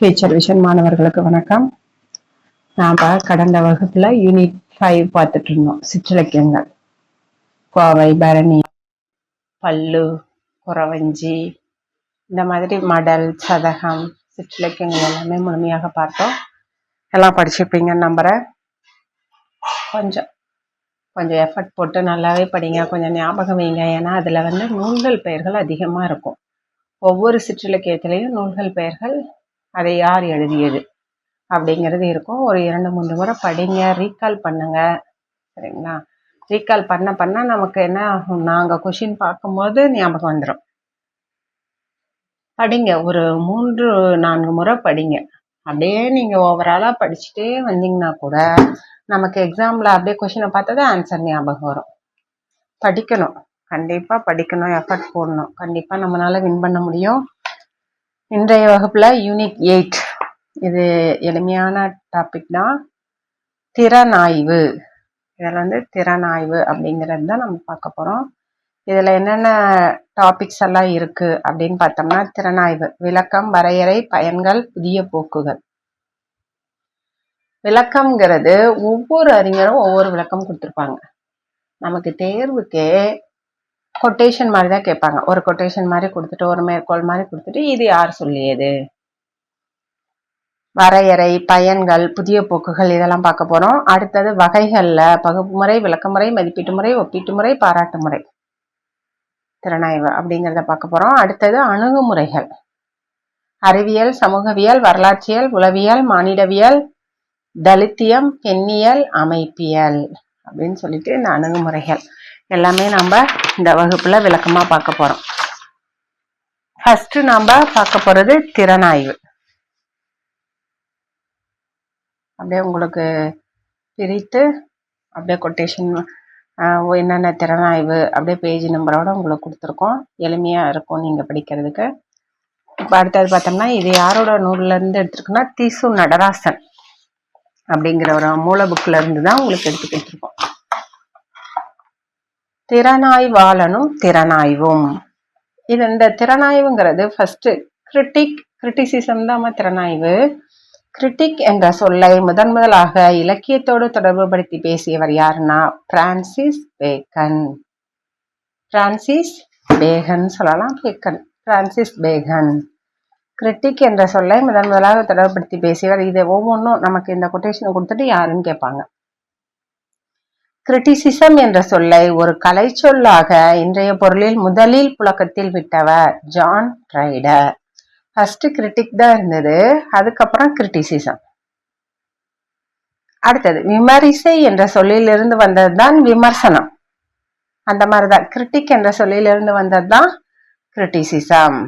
Future vision மாணவர்களுக்கு வணக்கம். நாம் கடந்த வகுப்புல யூனிட் 5 பார்த்துட்டு இருந்தோம். சிற்றிலக்கியங்கள், கோவை, பரணி, பல்லு, குறவஞ்சி, இந்த மாதிரி மடல், சதகம், சிற்றிலக்கியங்கள் எல்லாமே முழுமையாக பார்த்தோம். எல்லாம் படிச்சிருப்பீங்கன்னு நம்புறேன். கொஞ்சம் எஃபர்ட் போட்டு நல்லாவே படிங்க, கொஞ்சம் ஞாபகம் வைங்க. ஏன்னா அதுல நூல்கள் பெயர்கள் அதிகமா இருக்கும். ஒவ்வொரு சிற்றிலக்கியத்திலையும் நூல்கள் பெயர்கள், அதை யார் எழுதியது அப்படிங்கிறது இருக்கும். ஒரு 2-3 முறை படிங்க, ரீகால் பண்ணுங்க. சரிங்களா? ரீகால் பண்ண நமக்கு என்ன ஆகும், நாங்கள் கொஷின் பார்க்கும்போது ஞாபகம் வந்துடும். படிங்க, ஒரு 3-4 முறை படிங்க. அப்படியே நீங்க ஓவராலா படிச்சுட்டே வந்தீங்கன்னா கூட நமக்கு எக்ஸாம்ல அப்படியே கொஷினை பார்த்தா ஆன்சர் ஞாபகம் வரும். படிக்கணும், கண்டிப்பா படிக்கணும், எஃபர்ட் போடணும். கண்டிப்பா நம்மளால வின் பண்ண முடியும். இன்றைய வகுப்புல யூனிட் 8, இது எளிமையான டாபிக் தான், திறனாய்வு. இதில் திறனாய்வு அப்படிங்கிறது தான் நம்ம பார்க்க போறோம். இதுல என்னென்ன டாபிக்ஸ் எல்லாம் இருக்கு அப்படின்னு பார்த்தோம்னா, திறனாய்வு, விளக்கம், வரையறை, பயன்கள், புதிய போக்குகள். விளக்கம்ங்கிறது ஒவ்வொரு அறிஞரும் ஒவ்வொரு விளக்கம் கொடுத்துருப்பாங்க. நமக்கு தேர்வுக்கே கொட்டேஷன் மாதிரி தான் கேட்பாங்க. ஒரு கொட்டேஷன் மாதிரி கொடுத்துட்டு, ஒரு மேற்கோள் மாதிரி கொடுத்துட்டு, இது யார் சொல்லியது. வரையறை, பயன்கள், புதிய போக்குகள், இதெல்லாம் பார்க்க போறோம். அடுத்தது வகைகள்ல பகுப்பு முறை, விளக்கமுறை, மதிப்பீட்டு முறை, ஒப்பீட்டு முறை, பாராட்டு முறை, திறனாய்வு அப்படிங்கிறத பார்க்க போறோம். அடுத்தது அணுகுமுறைகள், அறிவியல், சமூகவியல், வரலாற்றியல், உளவியல், மானிடவியல், தலித்தியம், பெண்ணியல், அமைப்பியல் அப்படின்னு சொல்லிட்டு இந்த அணுகுமுறைகள் எல்லாமே நம்ம இந்த வகுப்புல விளக்கமா பார்க்க போறோம். ஃபர்ஸ்ட் நாம பார்க்க போறது திறனாய்வு. அப்படியே உங்களுக்கு பிரித்து அப்படியே கொட்டேஷன், என்னென்ன திறனாய்வு அப்படியே பேஜ் நம்பரோட உங்களுக்கு கொடுத்துருக்கோம். எளிமையா இருக்கும் நீங்க படிக்கிறதுக்கு. இப்போ அடுத்தது பார்த்தோம்னா, இது யாரோட நூல்ல இருந்து எடுத்துருக்குன்னா, தீசு நடராசன் அப்படிங்கிற ஒரு மூல புக்ல இருந்து தான் உங்களுக்கு எடுத்துக்கிட்டு இருக்கோம். திறனாய்வாளனும் திறனாய்வும். இது இந்த திறனாய்வுங்கிறது ஃபர்ஸ்ட் கிரிட்டிசிசம் தான் திறனாய்வு. கிரிட்டிக் என்ற சொல்லை முதலாக இலக்கியத்தோடு தொடர்பு படுத்தி பேசியவர் யாருன்னா, பிரான்சிஸ் பேகன் சொல்லலாம், பிரான்சிஸ் பேகன். கிரிட்டிக் என்ற சொல்லை முதலாக தொடர்புபடுத்தி பேசியவர். இது ஒவ்வொன்றும் நமக்கு இந்த கொட்டேஷன் கொடுத்துட்டு யாருன்னு கேட்பாங்க. கிரிட்டிசிசம் என்ற சொல்லை ஒரு கலை சொல்லாக இன்றைய பொருளில் முதலில் புழக்கத்தில் விட்டவர் ஜான் ரைடர். ஃபர்ஸ்ட் கிரிட்டிக் தான் இருந்தது, அதுக்கப்புறம் கிரிட்டிசிசம். அடுத்தது விமரிசை என்ற சொல்லிலிருந்து வந்ததுதான் விமர்சனம். அந்த மாதிரிதான் கிரிட்டிக் என்ற சொல்லிலிருந்து வந்ததுதான் கிரிட்டிசிசம்.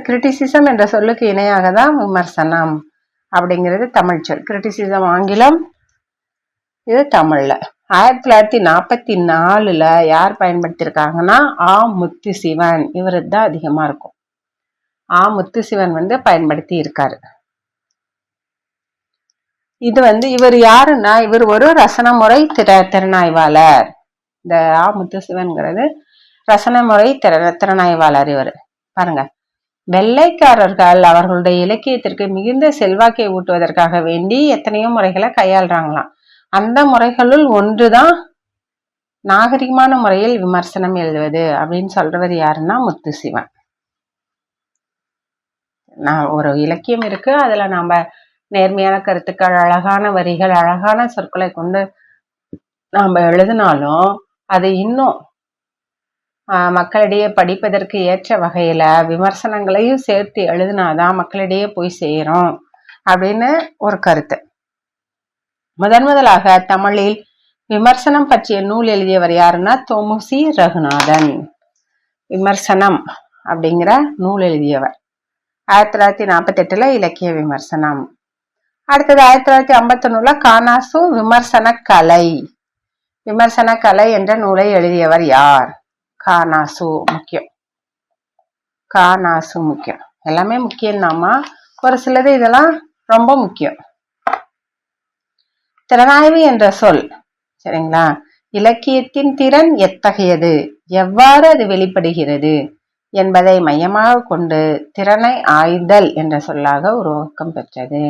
கிரிட்டிசிசம் என்ற சொல்லுக்கு இணையாக தான் விமர்சனம் அப்படிங்கிறது தமிழ் சொல். கிரிட்டிசிசம் ஆங்கிலம், இது தமிழ்ல. 1944 யார் பயன்படுத்தியிருக்காங்கன்னா, முத்துசிவன். இவரு தான் அதிகமா இருக்கும். முத்துசிவன் பயன்படுத்தி இருக்காரு. இது இவர் யாருன்னா, இவர் ஒரு ரசனமுறை திறனாய்வாளர். இந்த முத்துசிவன்கிறது ரசனமுறை திறனாய்வாளர். இவர் பாருங்க, வெள்ளைக்காரர்கள் அவர்களுடைய இலக்கியத்திற்கு மிகுந்த செல்வாக்கை ஊட்டுவதற்காக வேண்டி எத்தனையோ முறைகளை கையாளுறாங்களாம். அந்த முறைகளுள் ஒன்றுதான் நாகரிகமான முறையில் விமர்சனம் எழுதுவது அப்படின்னு சொல்றவர் யாருன்னா முத்துசிவன். ஒரு இலக்கியம் இருக்கு, அதுல நாம நேர்மையான கருத்துக்கள், அழகான வரிகள், அழகான சொற்களை கொண்டு நாம எழுதினாலும் அது இன்னும் மக்களிடையே படிப்பதற்கு ஏற்ற வகையில விமர்சனங்களையும் சேர்த்து எழுதினாதான் மக்களிடையே போய் சேரும் அப்படின்னு ஒரு கருத்து. முதலாக தமிழில் விமர்சனம் பற்றிய நூல் எழுதியவர் யாருன்னா தொமுசி ரகுநாதன். விமர்சனம் அப்படிங்கிற நூல் எழுதியவர் 1948 இலக்கிய விமர்சனம். அடுத்தது 1951 கானாசு விமர்சன கலை. விமர்சன கலை என்ற நூலை எழுதியவர் யார்? கானாசு. முக்கியம். எல்லாமே முக்கியம் தாமா, ஒரு சிலது இதெல்லாம் ரொம்ப முக்கியம். திறனாய்வு என்ற சொல், சரிங்களா, இலக்கியத்தின் திறன் எத்தகையது, எவ்வாறு அது வெளிப்படுகிறது, என்பதை மையமாக கொண்டு திறனை ஆய்தல் என்ற சொல்லாக உருவாக்கம் பெற்றது.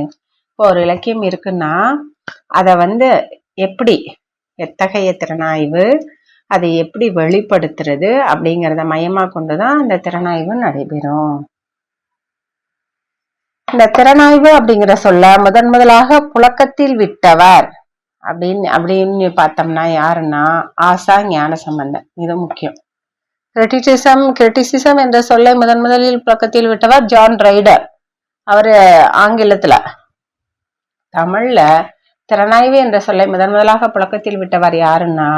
இப்போ ஒரு இலக்கியம் இருக்குன்னா அதை எப்படி, எத்தகைய திறனாய்வு, அதை எப்படி வெளிப்படுத்துறது அப்படிங்கிறத மையமாக கொண்டுதான் அந்த திறனாய்வு நடைபெறும். இந்த திறனாய்வு அப்படிங்கிற சொல்ல முதலாக புழக்கத்தில் விட்டவர் அப்படின்னு பார்த்தோம்னா யாருன்னா ஆசா ஞானசம்பந்தன். இது முக்கியம். கிரிட்டிசிசம் என்ற சொல்லை முதலில் புழக்கத்தில் விட்டவர் ஜான் ரைடர். அவரு ஆங்கிலத்துல. தமிழ்ல திறனாய்வு என்ற சொல்லை முதலாக புழக்கத்தில் விட்டவர் யாருன்னா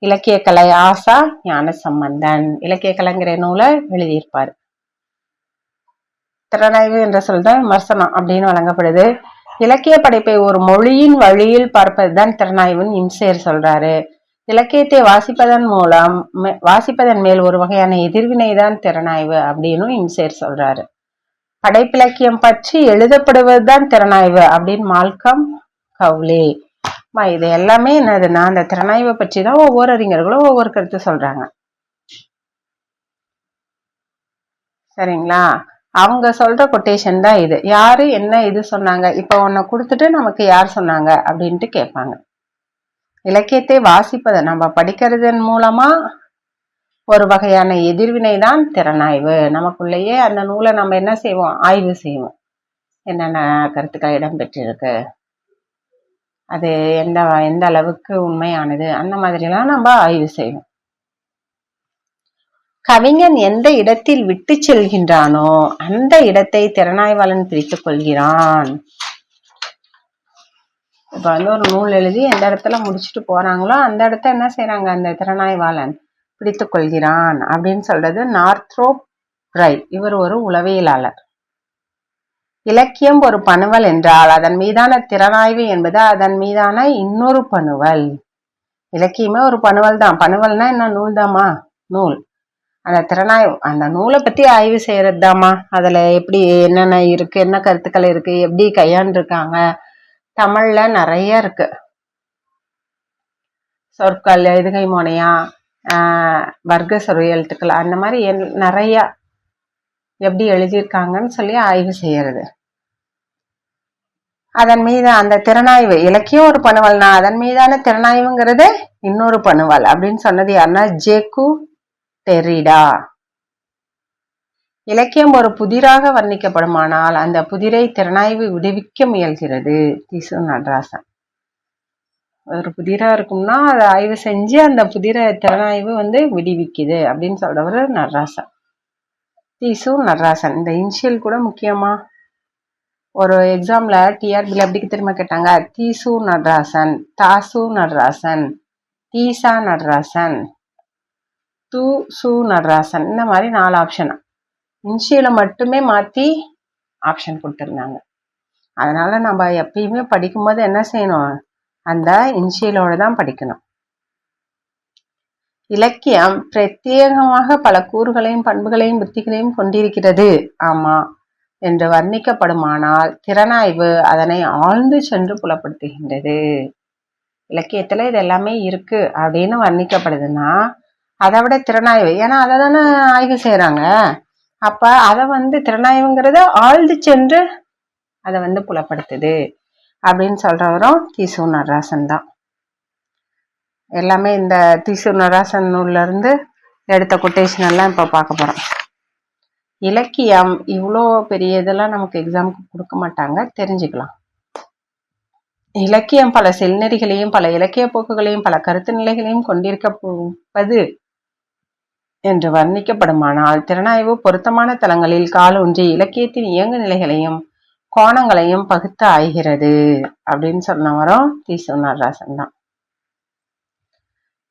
இலக்கிய கலை ஆசா ஞானசம்பந்தன். இலக்கிய கலைங்கிற நூலை எழுதியிருப்பாரு. திறனாய்வு என்ற சொல் தான் விமர்சனம் அப்படின்னு வழங்கப்படுது. இலக்கிய படைப்பை ஒரு மொழியின் வழியில் பார்ப்பதுதான் திறனாய்வுன்னு இம்சேர் சொல்றாரு. இலக்கியத்தை வாசிப்பதன் மேல் ஒரு வகையான எதிர்வினை தான் திறனாய்வு அப்படின்னு இம்சேர் சொல்றாரு. படைப்பிலக்கியம் பற்றி எழுதப்படுவதுதான் திறனாய்வு அப்படின்னு மால்கம் கவுலே. இது எல்லாமே என்னதுன்னா அந்த திறனாய்வை பற்றி தான் ஒவ்வொரு அறிஞர்களும் ஒவ்வொரு கருத்து சொல்றாங்க. சரிங்களா? அவங்க சொல்ற கொட்டேஷன் தான் இது. யாரு என்ன இது சொன்னாங்க, இப்ப உன்னை கொடுத்துட்டு நமக்கு யார் சொன்னாங்க அப்படின்ட்டு கேட்பாங்க. இலக்கியத்தை வாசிப்பதை நம்ம படிக்கிறதன் மூலமா ஒரு வகையான எதிர்வினை தான் திறனாய்வு. நமக்குள்ளேயே அந்த நூலை நம்ம என்ன செய்வோம், ஆய்வு செய்வோம். என்னென்ன கருத்துக்கள் இடம்பெற்றிருக்கு, அது எந்த அளவுக்கு உண்மையானது, அந்த மாதிரி எல்லாம் நம்ம ஆய்வு செய்வோம். கவிஞன் எந்த இடத்தில் விட்டு செல்கின்றானோ அந்த இடத்தை திறனாய்வாளன் பிரித்துக் கொள்கிறான். இப்ப ஒரு நூல் எழுதி எந்த இடத்துல முடிச்சுட்டு போறாங்களோ அந்த இடத்த என்ன செய்யறாங்க, அந்த திறனாய்வாளன் பிடித்துக் கொள்கிறான் அப்படின்னு சொல்றது நார்த்ரோப் ரைட். இவர் ஒரு உளவியலாளர். இலக்கியம் ஒரு பணுவல் என்றால் அதன் மீதான திறனாய்வு என்பது அதன் மீதான இன்னொரு பணுவல். இலக்கியமே ஒரு பணுவல் தான். பணுவல்னா என்ன, நூல் தாமா, நூல். அந்த திறனாய்வு அந்த நூலை பத்தி ஆய்வு செய்யறது தாமா. அதுல எப்படி என்னென்ன இருக்கு, என்ன கருத்துக்கள் இருக்கு, எப்படி கையாண்டிருக்காங்க. தமிழ்ல நிறைய இருக்கு. சொற்கள், எதுகை மோனையா, வர்க்க சொல் எழுத்துக்கள், அந்த மாதிரி நிறைய எப்படி எழுதியிருக்காங்கன்னு சொல்லி ஆய்வு செய்யறது. அதன் மீது அந்த திறனாய்வு, இலக்கியம் ஒரு பணுவல்னா அதன் மீதான திறனாய்வுங்கிறது இன்னொரு பணுவல் அப்படின்னு சொன்னது யாருன்னா ஜேக்கு டெரிடா. இலக்கியம் ஒரு புதிராக வர்ணிக்கப்படுமானால் அந்த புதிரை திறனாய்வு விடுவிக்க முயல்கிறது. திசு நடராசன். ஒரு புதிரா இருக்கும்னா அதை ஆய்வு செஞ்சு அந்த புதிர திறனாய்வு விடுவிக்குது அப்படின்னு சொல்றவர் நடராசன். திசு நடராசன். இந்த இனிஷியல் கூட முக்கியமா. ஒரு எக்ஸாம்ல டிஆர்பில எப்படி திரும்ப கேட்டாங்க, திசு நடராசன், தாசு நடராசன், தீசா நடராசன், து சு நடராசன், இந்த மாதிரி 4 ஆப்ஷன். இன்ஷியலை மட்டுமே மாத்தி ஆப்ஷன் கொடுத்துருந்தாங்க. அதனால நம்ம எப்பயுமே படிக்கும்போது என்ன செய்யணும், அந்த இன்ஷியலோட தான் படிக்கணும். இலக்கியம் பிரத்யேகமாக பல கூறுகளையும் பண்புகளையும் புத்திகளையும் கொண்டிருக்கிறது ஆமா என்று வர்ணிக்கப்படுமானால் திறனாய்வு அதனை ஆழ்ந்து சென்று புலப்படுத்துகின்றது. இலக்கியத்துல இது எல்லாமே இருக்கு அப்படின்னு வர்ணிக்கப்படுதுன்னா அதை விட திறனாய்வு, ஏன்னா அதை தானே ஆய்வு செய்யறாங்க. அப்ப அதை திறனாய்வுங்கிறத ஆழ்ந்து சென்று அதை புலப்படுத்துது அப்படின்னு சொல்றவரும் திசு நடராசன் தான். எல்லாமே இந்த திசு நடராசன் நூல்ல இருந்து எடுத்த கொட்டேஷன் எல்லாம் இப்ப பார்க்க போறோம். இலக்கியம் இவ்வளோ பெரிய இதெல்லாம் நமக்கு எக்ஸாமுக்கு கொடுக்க மாட்டாங்க, தெரிஞ்சுக்கலாம். இலக்கியம் பல செல்நெறிகளையும் பல இலக்கிய போக்குகளையும் பல கருத்து நிலைகளையும் கொண்டிருப்பது என்று வர்ணிக்கப்படுமானால் திறனாய்வு பொருத்தமான தளங்களில் காலூன்றி இலக்கியத்தின் இயங்கு நிலைகளையும் கோணங்களையும் பகுத்து ஆய்கிறது அப்படின்னு சொன்னவரும் திசு நடராசன் தான்.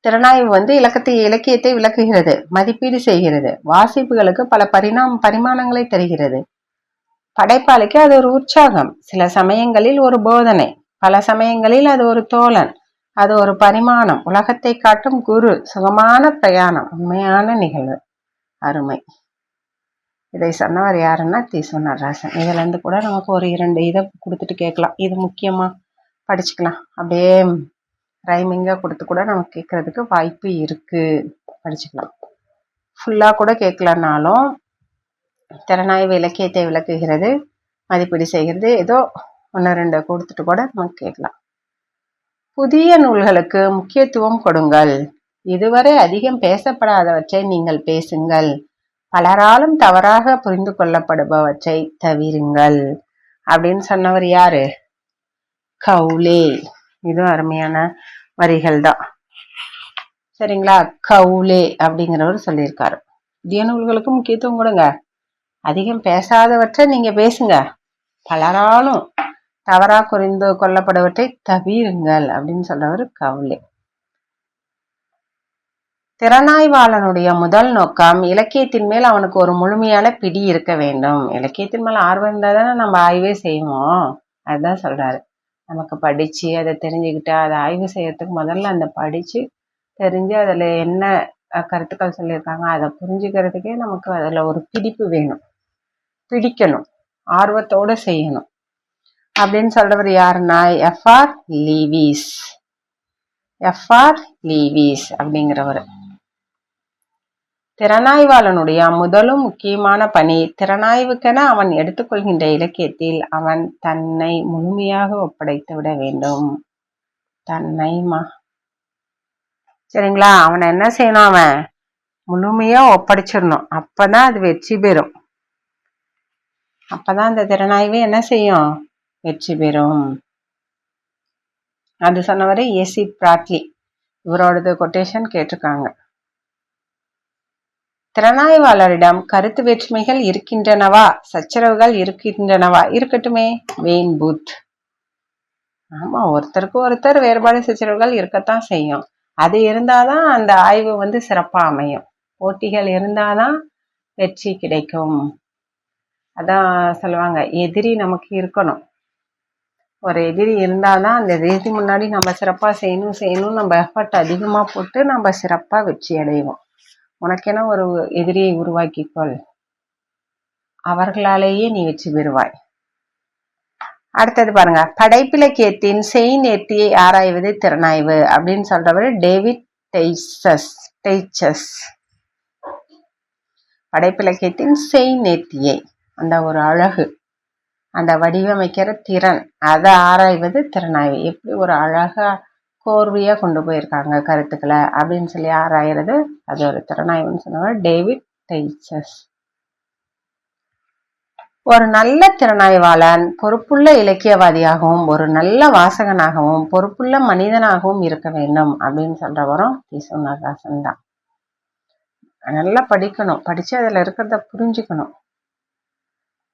திறனாய்வு இலக்கியத்தை விளக்குகிறது, மதிப்பீடு செய்கிறது, வாசிப்புகளுக்கு பல பரிமாணங்களை தருகிறது. படைப்பாளிக்கு அது ஒரு உற்சாகம், சில சமயங்களில் ஒரு போதனை, பல சமயங்களில் அது ஒரு தோழன், அது ஒரு பரிமாணம், உலகத்தை காட்டும் குரு, சுகமான பிரயாணம், உண்மையான நிகழ்வு. அருமை. இதை சொன்னவர் யாருன்னா திசு நடராசன். இதுல இருந்து கூட நமக்கு ஒரு 2 இதை கொடுத்துட்டு கேட்கலாம், இது முக்கியமா படிச்சுக்கலாம். அப்படியே ரைமிங்கா கொடுத்து கூட நமக்கு கேட்கறதுக்கு வாய்ப்பு இருக்கு, படிச்சுக்கலாம். ஃபுல்லா கூட கேட்கலனாலும் திறனாய்வு இலக்கியத்தை விளக்குகிறது, மதிப்பீடு செய்கிறது, ஏதோ 1-2 கொடுத்துட்டு கூட நமக்கு கேட்கலாம். புதிய நூல்களுக்கு முக்கியத்துவம் கொடுங்கள். இதுவரை அதிகம் பேசப்படாதவற்றை நீங்கள் பேசுங்கள். பலராலும் தவறாக புரிந்து கொள்ளப்படுபவற்றை தவிருங்கள் அப்படின்னு சொன்னவர் யாரு? கவுலே. இதுவும் அருமையான வரிகள் தான். சரிங்களா? கவுலே அப்படிங்கிறவர் சொல்லியிருக்காரு, புதிய நூல்களுக்கு முக்கியத்துவம் கொடுங்க, அதிகம் பேசாதவற்றை நீங்க பேசுங்க, பலராலும் தவறா புரிந்து கொள்ளப்படுவற்றை தவிருங்கள் அப்படின்னு சொல்றவர் கவுலே. திறனாய்வாளனுடைய முதல் நோக்கம் இலக்கியத்தின் மேல் அவனுக்கு ஒரு முழுமையான பிடி இருக்க வேண்டும். இலக்கியத்தின் மேல ஆர்வம் இருந்தா தானே நம்ம ஆய்வே செய்வோம். அதுதான் சொல்றாரு. நமக்கு படிச்சு அதை தெரிஞ்சுக்கிட்டு அதை ஆய்வு செய்யறதுக்கு முதல்ல அந்த படிச்சு தெரிஞ்சு அதுல என்ன கருத்துக்கள் சொல்லியிருக்காங்க அதை புரிஞ்சுக்கிறதுக்கே நமக்கு அதுல ஒரு பிடிப்பு வேணும், பிடிக்கணும், ஆர்வத்தோட செய்யணும் அப்படின்னு சொல்றவர் யாருன்னா எஃப்ஆர் லீவிஸ். எஃப்ஆர் லீவிஸ் அப்படிங்கிறவர். திறனாய்வாளனுடைய முதலும் முக்கியமான பணி திறனாய்வுக்கென அவன் எடுத்துக்கொள்கின்ற இலக்கியத்தில் அவன் தன்னை முழுமையாக ஒப்படைத்து விட வேண்டும். சரிங்களா? அவனை என்ன செய்யணும்? அவன் முழுமையா ஒப்படைச்சிடணும். அப்பதான் அது வெற்றி பெறும். அப்பதான் அந்த திறனாய்வு என்ன செய்யும்? வெற்றி பெறும். அது சொன்னவரை ஏசி பிராட்லி. இவரோடது கொட்டேஷன் கேட்டிருக்காங்க. திறனாய்வாளரிடம் கருத்து வேற்றுமைகள் இருக்கின்றனவா, சச்சரவுகள் இருக்கின்றனவா? இருக்கட்டுமே. Wayne Booth. ஆமா, ஒருத்தருக்கு ஒருத்தர் வேறுபாடு சச்சரவுகள் இருக்கத்தான் செய்யும். அது இருந்தாதான் அந்த ஆய்வு சிறப்பா அமையும். போட்டிகள் இருந்தாதான் வெற்றி கிடைக்கும். அதான் சொல்லுவாங்க, எதிரி நமக்கு இருக்கணும். ஒரு எதிரி இருந்தாதான் அந்த எதிரி முன்னாடி நம்ம சிறப்பா செய்யணும் நம்ம எஃபர்ட் அதிகமா போட்டு நம்ம சிறப்பா வெற்றி அடைவோம். உனக்கென ஒரு எதிரியை உருவாக்கிக்கொள், அவர்களாலேயே நீ வெற்றி பெறுவாய். அடுத்தது பாருங்க, படைப்பிலக்கியத்தின் செய் நேர்த்தியை ஆராய்வது திறனாய்வு அப்படின்னு சொல்றவர் டேவிட் டெய்ச்சஸ். படைப்பிலக்கியத்தின் செய் நேர்த்தியை, அந்த ஒரு அழகு, அந்த வடிவமைக்கிற திறன், அதை ஆராய்வது திறனாய்வு. எப்படி ஒரு அழகா கோர்வையா கொண்டு போயிருக்காங்க கருத்துக்களை அப்படின்னு சொல்லி ஆராயிறது அது ஒரு திறனாய்வுன்னு சொன்னவர் டேவிட் டெய்ச்சஸ். ஒரு நல்ல திறனாய்வாளன் பொறுப்புள்ள இலக்கியவாதியாகவும் ஒரு நல்ல வாசகனாகவும் பொறுப்புள்ள மனிதனாகவும் இருக்க வேண்டும் அப்படின்னு சொல்றவரும் நடராசன் தான். நல்லா படிக்கணும், படிச்சு அதுல இருக்கிறத புரிஞ்சுக்கணும்.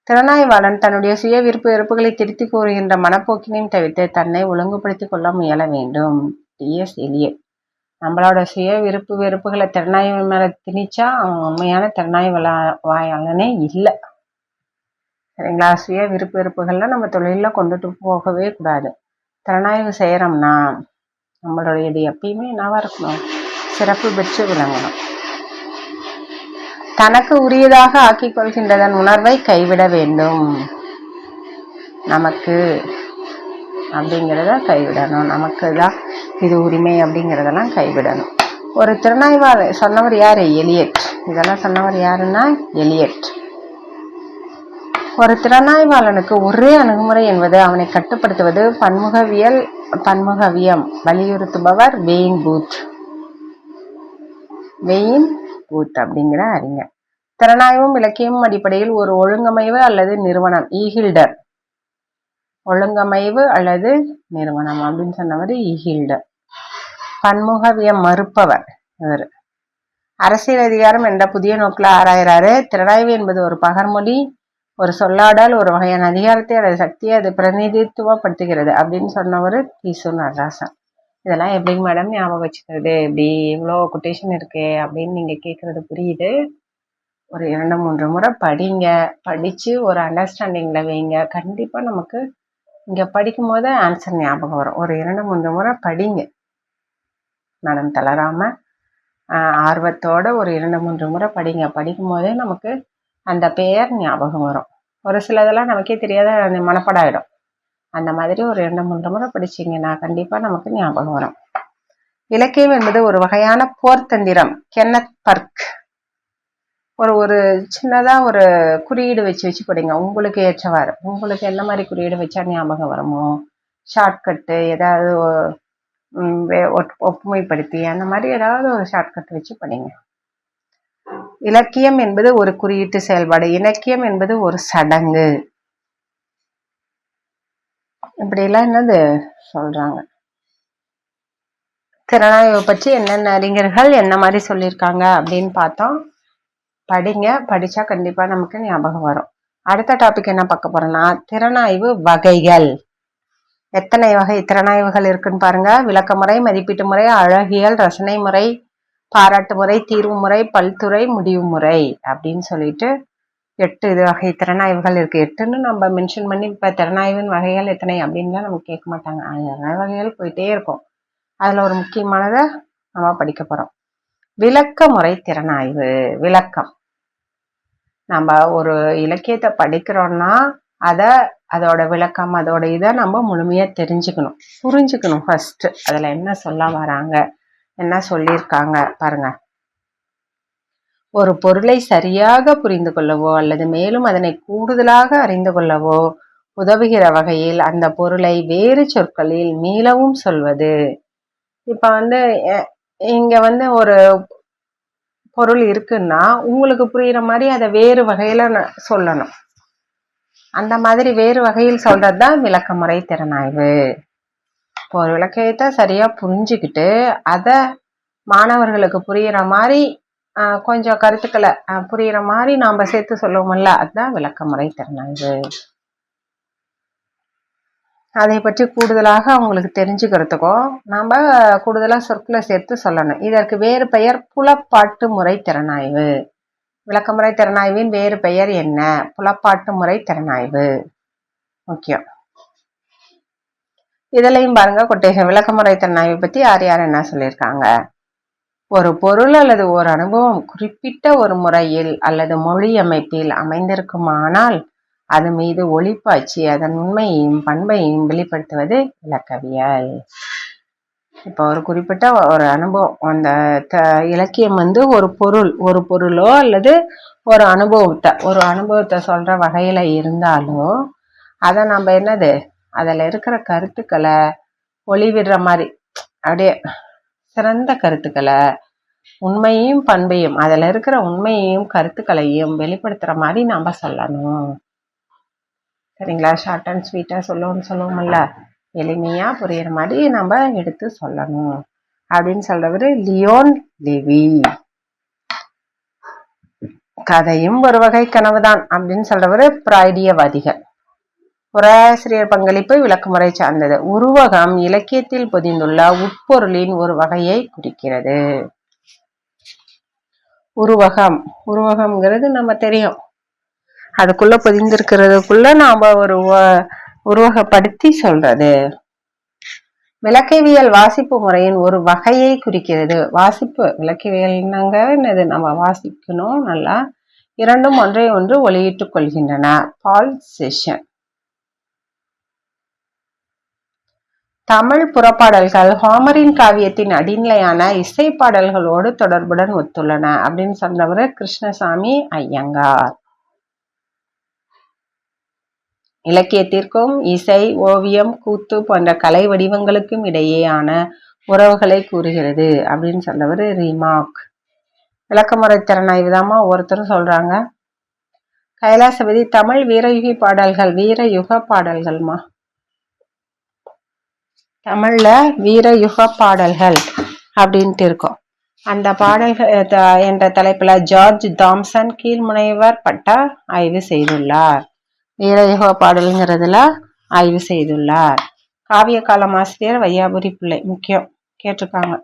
திறனாய்வாளன் தன்னுடைய சுய விருப்பு வெறுப்புகளை திருத்தி கூறுகின்ற மனப்போக்கினையும் தவிர்த்து தன்னை ஒழுங்குபடுத்திக் கொள்ள முயல வேண்டும். டி.எஸ். எலியட். நம்மளோட சுய விருப்பு வெறுப்புகளை திறனாய்வு மேல திணிச்சா அவன் உண்மையான திறனாய்வாளனே இல்லை. சரிங்களா? சுய விருப்பு வெறுப்புகள்லாம் நம்ம தொழில கொண்டுட்டு போகவே கூடாது. திறனாய்வு செய்யறோம்னா நம்மளுடைய இது எப்பயுமே என்னவா இருக்கணும்? சிறப்பு பெற்று விளங்கணும். தனக்கு உரியதாக ஆக்கிக் கொள்கின்றதன் உணர்வை கைவிட வேண்டும். நமக்கு அப்படிங்கிறத கைவிடணும். நமக்கு தான் இது உரிமை அப்படிங்கிறதெல்லாம் கைவிடணும். ஒரு திறனாய்வாளர் சொன்னவர் யாரு? எலியட். இதெல்லாம் சொன்னவர் யாருன்னா எலியட். ஒரு திறனாய்வாளனுக்கு ஒரே அணுகுமுறை என்பது அவனை கட்டுப்படுத்துவது பன்முகவியம் வலியுறுத்துபவர் வெயின் பூத் அப்படிங்கிற அறிஞர். திறனாய்வும் இலக்கியமும் அடிப்படையில் ஒரு ஒழுங்கமைவு அல்லது நிறுவனம். ஈஹில்டர். ஒழுங்கமைவு அல்லது நிறுவனம் அப்படின்னு சொன்னவர் ஈஹில்டர். பன்முகவியம் மறுப்பவர் இவர். அரசியல் அதிகாரம் என்ற புதிய நோக்கில் ஆராயிறாரு. திறனாய்வு என்பது ஒரு பகர்மொழி, ஒரு சொல்லாடல், ஒரு வகையான அதிகாரத்தை அல்லது சக்தியை அது பிரதிநிதித்துவப்படுத்துகிறது அப்படின்னு சொன்னவர் நடராசன். இதெல்லாம் எப்படிங்க மேடம் ஞாபகம் வச்சுக்கிறது? இப்படி இவ்வளோ கொட்டேஷன் இருக்கு அப்படின்னு நீங்க கேட்கறது புரியுது. ஒரு 2-3 முறை படிங்க, படிச்சு ஒரு அண்டர்ஸ்டாண்டிங்ல வைங்க. கண்டிப்பா நமக்கு இங்க படிக்கும் போது ஆன்சர் ஞாபகம் வரும். ஒரு 2-3 முறை படிங்க, மனம் தளராம ஆர்வத்தோட ஒரு 2-3 முறை படிங்க. படிக்கும் போதே நமக்கு அந்த பெயர் ஞாபகம் வரும். ஒரு சிலதெல்லாம் நமக்கே தெரியாத மனப்பாடம் ஆயிடும். அந்த மாதிரி ஒரு 2-3 முறை படிச்சீங்கன்னா கண்டிப்பா நமக்கு ஞாபகம் வரும். இலக்கியம் என்பது ஒரு வகையான போர் தந்திரம். கென்னத் பர்க் ஒரு ஒரு சின்னதா ஒரு குறியீடு வச்சு படிங்க. உங்களுக்கு ஏற்றவாறு. உங்களுக்கு என்ன மாதிரி குறியீடு வச்சா ஞாபகம் வருமோ, ஷார்ட்கட்டு ஏதாவது ஒப்புமைப்படுத்தி அந்த மாதிரி ஏதாவது ஒரு ஷார்ட்கட் வச்சு படிங்க. இலக்கியம் என்பது ஒரு குறியீட்டு செயல்பாடு. இலக்கியம் என்பது ஒரு சடங்கு. இப்படி எல்லாம் என்னது சொல்றாங்க. திறனாய்வை பற்றி என்னென்ன அறிஞர்கள் என்ன மாதிரி சொல்லியிருக்காங்க அப்படின்னு பார்த்தோம். படிங்க, படிச்சா கண்டிப்பா நமக்கு ஞாபகம் வரும். அடுத்த டாபிக் என்ன பார்க்க போறோம்னா திறனாய்வு வகைகள். எத்தனை வகை திறனாய்வுகள் இருக்குன்னு பாருங்க. விளக்கமுறை, மதிப்பீட்டு முறை, அழகியல், ரசனை முறை, பாராட்டு முறை, தீர்வு முறை, பல்துறை, முடிவு முறை அப்படின்னு சொல்லிட்டு 8 வகை திறனாய்வுகள் இருக்கு. 8ன்னு நம்ம மென்ஷன் பண்ணி இப்ப திறனாய்வின் வகைகள் எத்தனை அப்படின்லாம் நமக்கு கேட்க மாட்டாங்க. 1000 வகைகள் போயிட்டே இருக்கும். அதுல ஒரு முக்கியமானதை நம்ம படிக்க போறோம். விளக்க முறை திறனாய்வு. விளக்கம். நம்ம ஒரு இலக்கியத்தை படிக்கிறோம்னா அதோட விளக்கம், அதோட இதை நம்ம முழுமையா தெரிஞ்சுக்கணும், புரிஞ்சுக்கணும். ஃபர்ஸ்ட் அதுல என்ன சொல்ல வராங்க, என்ன சொல்லியிருக்காங்க பாருங்க. ஒரு பொருளை சரியாக புரிந்து கொள்ளவோ அல்லது மேலும் அதனை கூடுதலாக அறிந்து கொள்ளவோ உதவுகிற வகையில் அந்த பொருளை வேறு சொற்களில் மீளவும் சொல்வது. இப்ப இங்க ஒரு பொருள் இருக்குன்னா உங்களுக்கு புரியுற மாதிரி அதை வேறு வகையில சொல்லணும். அந்த மாதிரி வேறு வகையில் சொல்றதுதான் விளக்க முறை திறனாய்வு. இப்போ ஒரு விளக்கத்தை சரியா புரிஞ்சுக்கிட்டு அத மாணவர்களுக்கு புரியுற மாதிரி கொஞ்சம் கருத்துக்களை புரியுற மாதிரி நாம சேர்த்து சொல்லுவோம்ல, அதுதான் விளக்க முறை திறனாய்வு. அதை பற்றி கூடுதலாக அவங்களுக்கு தெரிஞ்சுக்கிறதுக்கும் நாம கூடுதலா சொற்களை சேர்த்து சொல்லணும். இதற்கு வேறு பெயர் புலப்பாட்டு முறை திறனாய்வு. விளக்கமுறை திறனாய்வின் வேறு பெயர் என்ன? புலப்பாட்டு முறை திறனாய்வு முக்கியம். இதுலயும் பாருங்க கொட்டேஷன். விளக்கமுறை திறனாய்வு பத்தி யார் யார் என்ன சொல்லியிருக்காங்க. ஒரு பொருள் அல்லது ஒரு அனுபவம் குறிப்பிட்ட ஒரு முறையில் அல்லது மொழி அமைப்பில் அமைந்திருக்குமானால் அது மீது ஒளிப்பாய்ச்சி அதன் உண்மையையும் பண்பையும் வெளிப்படுத்துவது இலக்கவியல். இப்போ ஒரு குறிப்பிட்ட ஒரு அனுபவம், அந்த இலக்கியம் ஒரு பொருளோ அல்லது ஒரு அனுபவத்தை சொல்ற வகையில இருந்தாலும் அதை நம்ம அதுல இருக்கிற கருத்துக்களை ஒளிவிடுற மாதிரி அப்படியே சிறந்த கருத்துக்களை, உண்மையையும் பண்பையும், அதுல இருக்கிற உண்மையையும் கருத்துக்களையும் வெளிப்படுத்துற மாதிரி நாம சொல்லணும். சரிங்களா? ஷார்ட் அண்ட் ஸ்வீட்டா சொல்லுவோம்ல, எளிமையா புரியுற மாதிரி நம்ம எடுத்து சொல்லணும் அப்படின்னு சொல்றவரு லியோன் லெவி. கதையும் ஒரு வகை கனவுதான் அப்படின்னு சொல்றவரு பிராய்டியவாதிகள். உரையாசிரியர் பங்களிப்பு விளக்கமுறை சார்ந்தது. உருவகம் இலக்கியத்தில் பொதிந்துள்ள உட்பொருளின் ஒரு வகையை குறிக்கிறது. உருவகம்ங்கிறது நம்ம தெரியும், அதுக்குள்ள பொதிந்திருக்கிறதுக்குள்ள நாம ஒரு உருவகப்படுத்தி சொல்றது. விளக்கவியல் வாசிப்பு முறையின் ஒரு வகையை குறிக்கிறது. வாசிப்பு விளக்கவியல்னாங்க என்னது, நம்ம வாசிக்கணும் நல்லா. இரண்டும் ஒன்றை ஒன்று ஒளியிட்டுக் கொள்கின்றன. பால் செஷன். தமிழ் புறப்பாடல்கள் ஹோமரின் காவியத்தின் அடிநிலையான இசை பாடல்களோடு தொடர்புடன் ஒத்துள்ளன அப்படின்னு சொன்னவர் கிருஷ்ணசாமி ஐயங்கார். இலக்கியத்திற்கும் இசை, ஓவியம், கூத்து போன்ற கலை வடிவங்களுக்கும் இடையேயான உறவுகளை கூறுகிறது அப்படின்னு சொன்னவர் ரிமார்க். விளக்கமுறை திறனாய்வு தாமா ஒருத்தரும் சொல்றாங்க. கைலாசபதி தமிழ் வீரயுக பாடல்கள்மா. தமிழ்ல வீரயுக பாடல்கள் அப்படின்ட்டு இருக்கும். அந்த பாடல்கள் என்ற தலைப்புல ஜார்ஜ் தாம்சன் கீழ்முனைவர் பட்ட ஆய்வு செய்துள்ளார். வீரயுக பாடல்ங்கிறதுல ஆய்வு செய்துள்ளார். காவிய காலம் ஆசிரியர் வையாபுரி பிள்ளை. முக்கியம், கேட்டிருக்காங்க.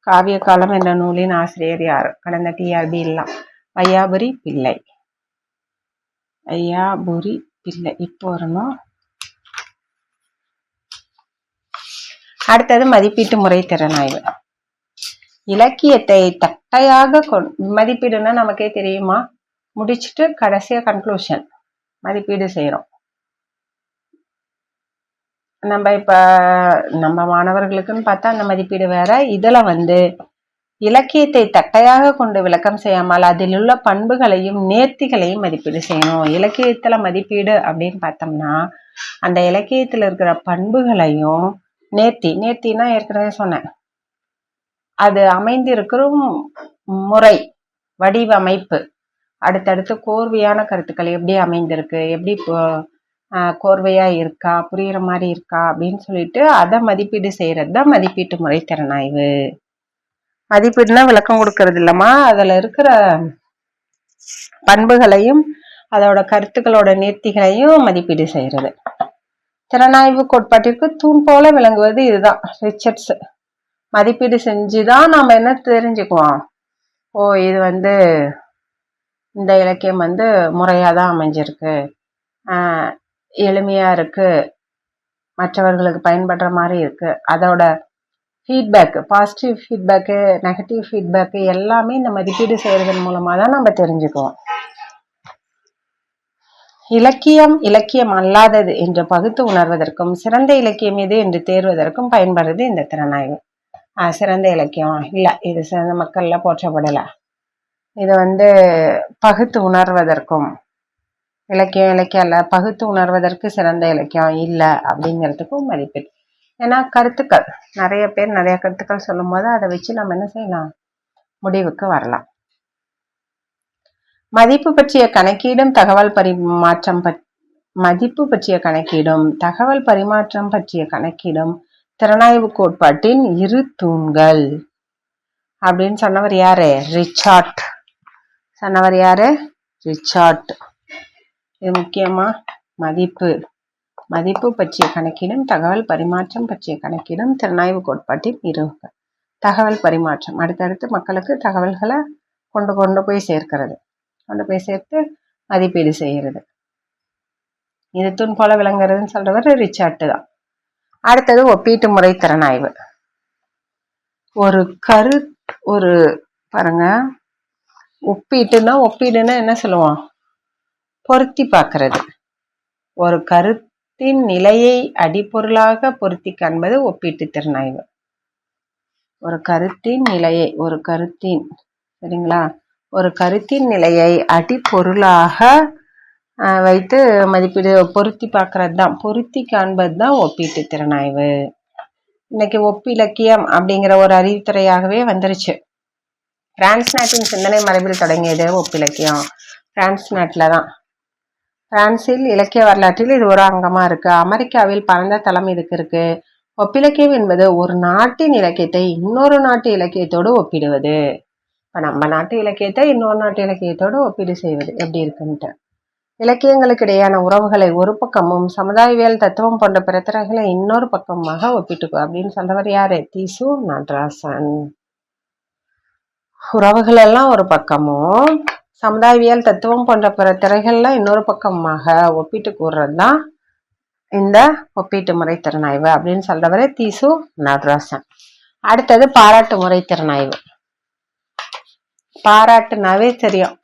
காவிய காலம் என்ற நூலின் ஆசிரியர் யார்? கடந்த TRB எல்லாம் வையாபுரி பிள்ளை. இப்போ வரணும். அடுத்தது மதிப்பீட்டு முறை திறனாய்வு. இலக்கியத்தை தட்டையாக மதிப்பீடுன்னா நமக்கே தெரியுமா, முடிச்சுட்டு கடைசியா கன்க்ளூஷன் மதிப்பீடு செய்யறோம். நம்ம மாணவர்களுக்குன்னு பார்த்தா அந்த மதிப்பீடு வேற. இதுல இலக்கியத்தை தட்டையாக கொண்டு விளக்கம் செய்யாமல் அதில் உள்ள பண்புகளையும் நேர்த்திகளையும் மதிப்பீடு செய்யணும். இலக்கியத்துல மதிப்பீடு அப்படின்னு பார்த்தோம்னா அந்த இலக்கியத்துல இருக்கிற பண்புகளையும் நேர்த்தினா ஏற்கனவே சொன்னேன், அது அமைந்திருக்கிற முறை, வடிவமைப்பு, அடுத்தடுத்து கோர்வையான கருத்துக்கள் எப்படி அமைந்திருக்கு, எப்படி கோர்வையா இருக்கா, புரியுற மாதிரி இருக்கா அப்படின்னு சொல்லிட்டு அதை மதிப்பீடு செய்யறது தான் மதிப்பீட்டு முறை திறனாய்வு. மதிப்பீடுனா விளக்கம் கொடுக்கறது இல்லம்மா, அதுல இருக்கிற பண்புகளையும் அதோட கருத்துக்களோட நேர்த்திகளையும் மதிப்பீடு செய்யறது. திறனாய்வு கோட்பாட்டிற்கு தூண் போல விளங்குவது இதுதான். ரிச்சர்ட்ஸ் மதிப்பீடு செஞ்சுதான் நாம என்ன தெரிஞ்சுக்குவோம், இது இந்த இலக்கியம் முறையாதான் அமைஞ்சிருக்கு, எளிமையா இருக்கு, மற்றவர்களுக்கு பயன்படுற மாதிரி இருக்கு, அதோட feedback, positive feedback, negative feedback எல்லாமே இந்த மதிப்பீடு செய்யறதன் மூலமா தான் நம்ம தெரிஞ்சுக்குவோம். இலக்கியம் அல்லாதது என்று பகுத்து உணர்வதற்கும் சிறந்த இலக்கியம் எது என்று தேர்வதற்கும் பயன்படுறது இந்த திறனாய்வு. சிறந்த இலக்கியம் இல்ல, இது சிறந்த மக்கள்ல போற்றப்படல, இது பகுத்து உணர்வதற்கும், இலக்கியம் அல்ல, பகுத்து உணர்வதற்கு சிறந்த இலக்கியம் இல்ல அப்படிங்கிறதுக்கும் மதிப்பீடு. ஏன்னா கருத்துக்கள் நிறைய பேர் நிறைய கருத்துக்கள் சொல்லும் போது அதை வச்சு நம்ம என்ன செய்யலாம், முடிவுக்கு வரலாம். மதிப்பு பற்றிய கணக்கீடும் தகவல் பற்றிய கணக்கீடும் திறனாய்வு கோட்பாட்டின் இரு தூண்கள் அப்படின்னு சொன்னவர் யாரு, ரிச்சார்ட். இது முக்கியமா மதிப்பு பற்றிய கணக்கீடும் தகவல் பரிமாற்றம் பற்றிய கணக்கீடும் திறனாய்வு கோட்பாட்டின் இருகள். தகவல் பரிமாற்றம், அடுத்தடுத்து மக்களுக்கு தகவல்களை கொண்டு போய் சேர்க்கிறது, கொண்டு போய் சேர்த்து மதிப்பீடு செய்யறது. இது தூண் போல விளங்குறதுன்னு சொல்றவர் ரிச்சார்ட் தான். அடுத்தது ஒப்பீட்டு முறை திறனாய்வு. பாருங்க, ஒப்பீடுன்னா என்ன சொல்லுவோம், பொருத்தி பார்க்கறது. ஒரு கருத்தின் நிலையை அடிப்பொருளாக பொருத்தி காண்பது ஒப்பீட்டு திறனாய்வு. ஒரு கருத்தின் சரிங்களா, ஒரு கருத்தின் நிலையை அடிப்பொருளாக வைத்து மதிப்பீடு பொருத்தி பார்க்கறது தான், பொருத்தி காண்பது தான் ஒப்பீட்டு திறனாய்வு. இன்னைக்கு ஒப்பிலக்கியம் அப்படிங்கிற ஒரு அறிவுத்துறையாகவே வந்துருச்சு. பிரான்ஸ் நாட்டின் சிந்தனை மரபில் தொடங்கியது ஒப்பிலக்கியம். பிரான்ஸ் நாட்டில தான். பிரான்சில் இலக்கிய வரலாற்றில் இது ஒரு அங்கமா இருக்கு. அமெரிக்காவில் பரந்த தளம் இதுக்கு இருக்கு. ஒப்பிலக்கியம் என்பது ஒரு நாட்டின் இலக்கியத்தை இன்னொரு நாட்டு இலக்கியத்தோடு ஒப்பிடுவது. இப்ப நம்ம நாட்டு இலக்கியத்தை இன்னொரு நாட்டு இலக்கியத்தோடு ஒப்பீடு செய்வது எப்படி இருக்குன்ட்டு. இலக்கியங்களுக்கு இடையான உறவுகளை ஒரு பக்கமும் சமுதாயவியல் தத்துவம் போன்ற பிரச்சனைகளை இன்னொரு பக்கமாக ஒப்பிட்டுக்கோ அப்படின்னு சொல்றவர் யாரு, தீசு நடராசன். உறவுகள் எல்லாம் ஒரு பக்கமும் சமுதாயவியல் தத்துவம் போன்ற பிற திரைகள்லாம் இன்னொரு பக்கமாக ஒப்பிட்டு கூறுறதுதான் இந்த ஒப்பீட்டு முறை திறனாய்வு அப்படின்னு சொல்றவரே தீசு நடராசன். அடுத்தது பாராட்டு முறை திறனாய்வு. பாராட்டுனாவே தெரியும்,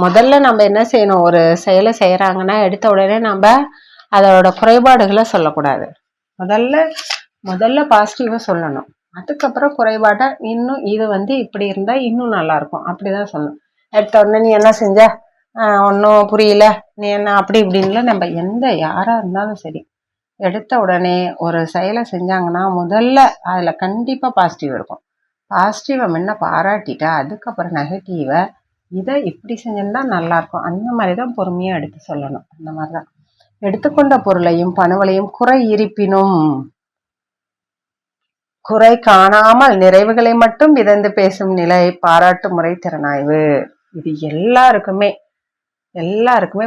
முதல்ல நம்ம என்ன செய்யணும், ஒரு செயலை செய்யறாங்கன்னா எடுத்த உடனே நம்ம அதோட குறைபாடுகளை சொல்லக்கூடாது. முதல்ல பாசிட்டிவா சொல்லணும், அதுக்கப்புறம் குறைபாட்டா இன்னும் இது இப்படி இருந்தா இன்னும் நல்லா இருக்கும் அப்படிதான் சொல்லணும். எடுத்த உடனே நீ என்ன செஞ்ச, ஒன்னும் புரியல, நீ என்ன அப்படி இப்படின்ல நம்ம யாரா இருந்தாலும் சரி, எடுத்த உடனே ஒரு செயலை செஞ்சாங்கன்னா முதல்ல அதுல கண்டிப்பா பாசிட்டிவ் இருக்கும். பாசிட்டிவை முன்ன பாராட்டிட்டா அதுக்கப்புறம் நெகட்டிவை இதை இப்படி செஞ்சா நல்லா இருக்கும், அந்த மாதிரிதான் பொறுமையா எடுத்து சொல்லணும். அந்த மாதிரிதான் எடுத்துக்கொண்ட பொருளையும் பணுவலையும் குறை இருப்பினும் குறை காணாமல் நிறைவுகளை மட்டும் விதந்து பேசும் நிலை பாராட்டு முறை திறனாய்வு. இது எல்லாருக்குமே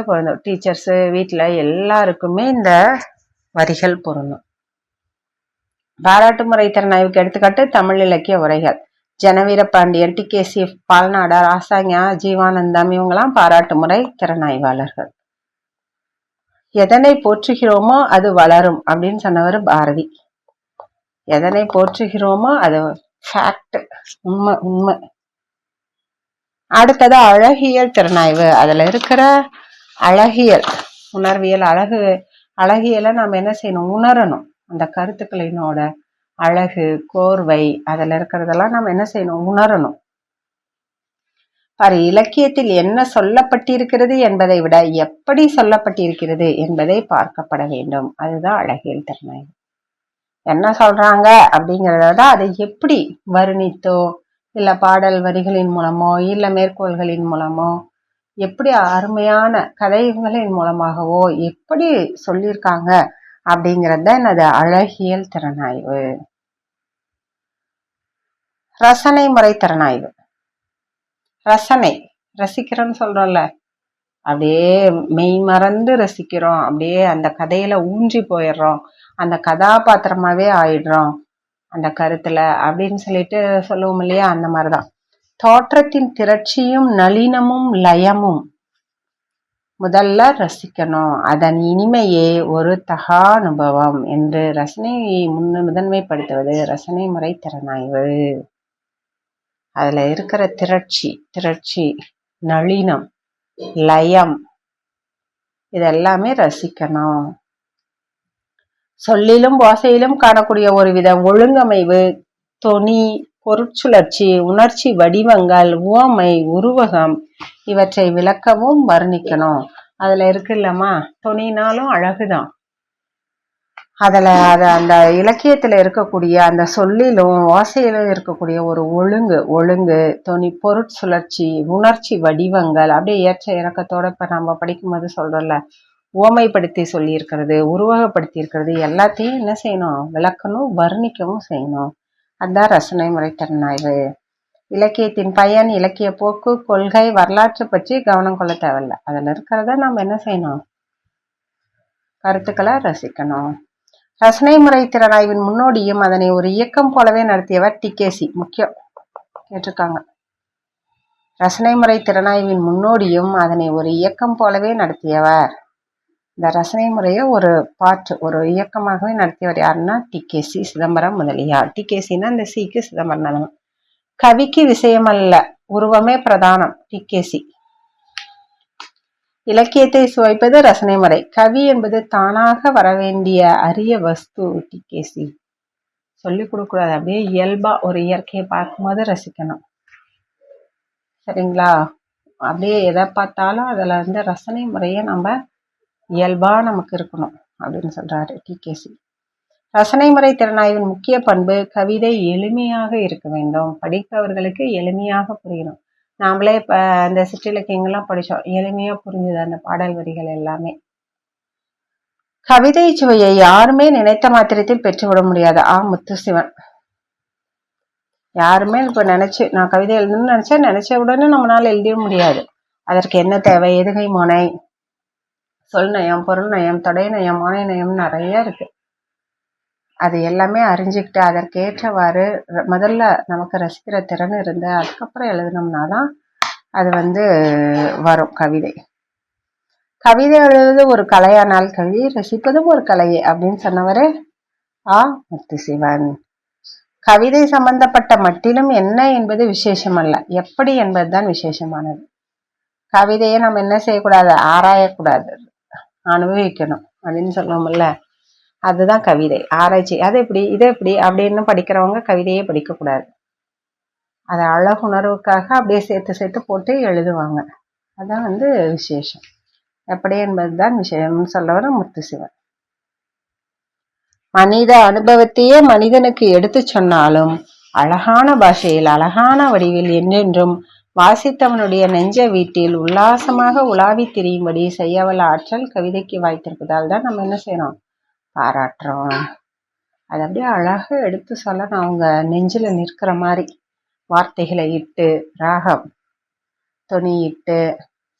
பொருந்தும். டீச்சர்ஸ் வீட்டுல எல்லாருக்குமே இந்த வரிகள் பொருந்தும். பாராட்டு முறை திறனாய்வுக்கு எடுத்துக்காட்டு தமிழ் இலக்கிய உரைகள். ஜனவீரபாண்டியன், டி.கே.சி. பால்நாடார், ஆசாஞா, ஜீவானந்தம் இவங்கெல்லாம் பாராட்டு முறை திறனாய்வாளர்கள். எதனை போற்றுகிறோமோ அது வளரும் அப்படின்னு சொன்னவர் பாரதி. எதனை போற்றுகிறோமோ அது ஃபேக்ட், உண்மை. அடுத்தது அழகியல் திறனாய்வு. அதுல இருக்கிற அழகியல், உணர்வியல், அழகியலை நாம என்ன செய்யணும், உணரணும். அந்த கருத்துக்களினோட அழகு, கோர்வை, அதில் இருக்கிறதெல்லாம் நம்ம என்ன செய்யணும்? உணரணும். பாரு, இலக்கியத்தில் என்ன சொல்லப்பட்டிருக்கிறது என்பதை விட எப்படி சொல்லப்பட்டிருக்கிறது என்பதை பார்க்கப்பட வேண்டும். அதுதான் அழகியல் திறனாய்வு. என்ன சொல்றாங்க அப்படிங்கிறத விட அதை எப்படி வர்ணித்தோ இல்ல பாடல் வரிகளின் மூலமோ இல்ல மேற்கோள்களின் மூலமோ எப்படி அருமையான கதைகளின் மூலமாகவோ எப்படி சொல்லியிருக்காங்க அப்படிங்கிறது தான் என்னது? அழகியல் திறனாய்வு. ரசனை முறை திறனாய்வு. ரசனை, ரசிக்கிறோம்னு சொல்றோம்ல, அப்படியே மெய் மறந்து ரசிக்கிறோம், அப்படியே அந்த கதையில ஊன்றி போயிடுறோம், அந்த கதாபாத்திரமாவே ஆயிடுறோம் அந்த கருத்துல அப்படின்னு சொல்லிட்டு சொல்லுவோம் இல்லையா? அந்த மாதிரிதான். தோற்றத்தின் திரட்சியும் நளினமும் லயமும் முதல்ல ரசிக்கணும், அதன் இனிமையே ஒரு தகா அனுபவம் என்று ரசனையை முதன்மைப்படுத்துவது ரசனை முறை திறனாய்வு. அதுல இருக்கிற திரட்சி, நளினம், லயம் இதெல்லாமே ரசிக்கணும். சொல்லிலும் ஓசையிலும் காணக்கூடிய ஒரு வித ஒழுங்கமைவு, தொனி, பொருட்சுழற்சி, உணர்ச்சி வடிவங்கள், உவமை, உருவகம் இவற்றை விளக்கவும் வர்ணிக்கணும். அதுல இருக்கு இல்லம்மா, தொனினாலும் அழகுதான். அதுல அந்த இலக்கியத்துல இருக்கக்கூடிய அந்த சொல்லிலும் ஓசையிலும் இருக்கக்கூடிய ஒரு ஒழுங்கு, தொனி, பொருட்சுழற்சி, உணர்ச்சி வடிவங்கள், அப்படியே ஏற்ற இறக்கத்தோட இப்ப நம்ம படிக்கும்போது சொல்றோம்ல, உவமைப்படுத்தி சொல்லி இருக்கிறது, உருவகப்படுத்தி இருக்கிறது எல்லாத்தையும் என்ன செய்யணும்? விளக்கணும், வர்ணிக்கவும் செய்யணும். அதுதான் ரசனை முறை திறனாய்வு. இலக்கியத்தின் பயன், இலக்கிய போக்கு, கொள்கை, வரலாற்று பற்றி கவனம் கொள்ள தேவையில்லை. அதுல இருக்கிறத நம்ம என்ன செய்யணும்? கருத்துக்களை ரசிக்கணும். ரசனை முறை திறனாய்வின் முன்னோடியும் அதனை ஒரு இயக்கம் போலவே நடத்தியவர் டிகேசி. முக்கியம், கேட்டிருக்காங்க. ரசனை முறை திறனாய்வின் முன்னோடியும் அதனை ஒரு இயக்கம் போலவே நடத்தியவர். இந்த ரசனை முறையை ஒரு இயக்கமாகவே நடத்தியவர் யாருன்னா டிகேசி, சிதம்பரம் முதலியார். டிகேசின்னா இந்த சிக்கு சிதம்பரம். கவிக்கு விஷயம் அல்ல, உருவமே பிரதானம். டிகேசி. இலக்கியத்தை சுவைப்பது ரசனை முறை. கவி என்பது தானாக வரவேண்டிய அரிய வஸ்து. டிகேசி சொல்லி கொடுக்கூடாது, அப்படியே இயல்பா ஒரு இயற்கையை பார்க்கும்போது ரசிக்கணும். சரிங்களா? அப்படியே எதை பார்த்தாலும் அதுல இருந்து ரசனை முறையை நம்ம இயல்பா நமக்கு இருக்கணும் அப்படின்னு சொல்றாரு டிகேசி. ரசனை முறை திறனாய்வின் முக்கிய பண்பு, கவிதை எளிமையாக இருக்க வேண்டும், படிப்பவர்களுக்கு எளிமையாக புரியணும். நாமளே இப்ப அந்த சிற்றிலக்கியங்கள்லாம் படிச்சோம், எளிமையா புரிஞ்சுது அந்த பாடல் வரிகள் எல்லாமே. கவிதை சுவையை யாருமே நினைத்த மாத்திரத்தில் பெற்றுவிட முடியாது. முத்துசிவன். யாருமே இப்ப நான் கவிதை எழுதணும்னு நினைச்ச உடனே நம்மளால எழுதிட முடியாது. அதற்கு என்ன தேவை? எதுகை மோனை, சொல் நயம், பொருள் நயம், தொடை நயம், மோனை நயம் நிறைய இருக்கு. அது எல்லாமே அறிஞ்சுக்கிட்டு அதற்கேற்றவாறு முதல்ல நமக்கு ரசிக்கிற திறன் இருந்து அதுக்கப்புறம் எழுதினோம்னாதான் அது வரும் கவிதை. கவிதை எழுதுவது ஒரு கலையானால் கவிதை ரசிப்பதும் ஒரு கலையே அப்படின்னு சொன்னவரு முத்துசிவன். கவிதை சம்பந்தப்பட்ட மட்டிலும் என்ன என்பது விசேஷம் அல்ல, எப்படி என்பதுதான் விசேஷமானது. கவிதையை நம்ம என்ன செய்யக்கூடாது? ஆராயக்கூடாது, அனுபவிக்கணும் அப்படின்னு சொல்லுவோம்ல, அதுதான் கவிதை. ஆராய்ச்சி, அது எப்படி இது எப்படி அப்படின்னு படிக்கிறவங்க கவிதையே படிக்கக்கூடாது. அதை அழகுணர்வுக்காக அப்படியே சேர்த்து போட்டு எழுதுவாங்க. அதான் விசேஷம். எப்படி என்பதுதான் விஷயம்னு சொல்லவர முத்துசிவன். மனித அனுபவத்தையே மனிதனுக்கு எடுத்து சொன்னாலும் அழகான பாஷையில் அழகான வடிவில் என்றென்றும் வாசித்தவனுடைய நெஞ்ச வீட்டில் உல்லாசமாக உலாவி திரியும்படி செய்யவல்ல ஆற்றல் கவிதைக்கு வாய்த்திருப்பதால் தான் நம்ம என்ன செய்யறோம்? பாராட்டுறோம். அது அப்படியே அழகா எடுத்து சொல்லணும், அவங்க நெஞ்சில நிற்கிற மாதிரி வார்த்தைகளை இட்டு, ராகம், துணி இட்டு,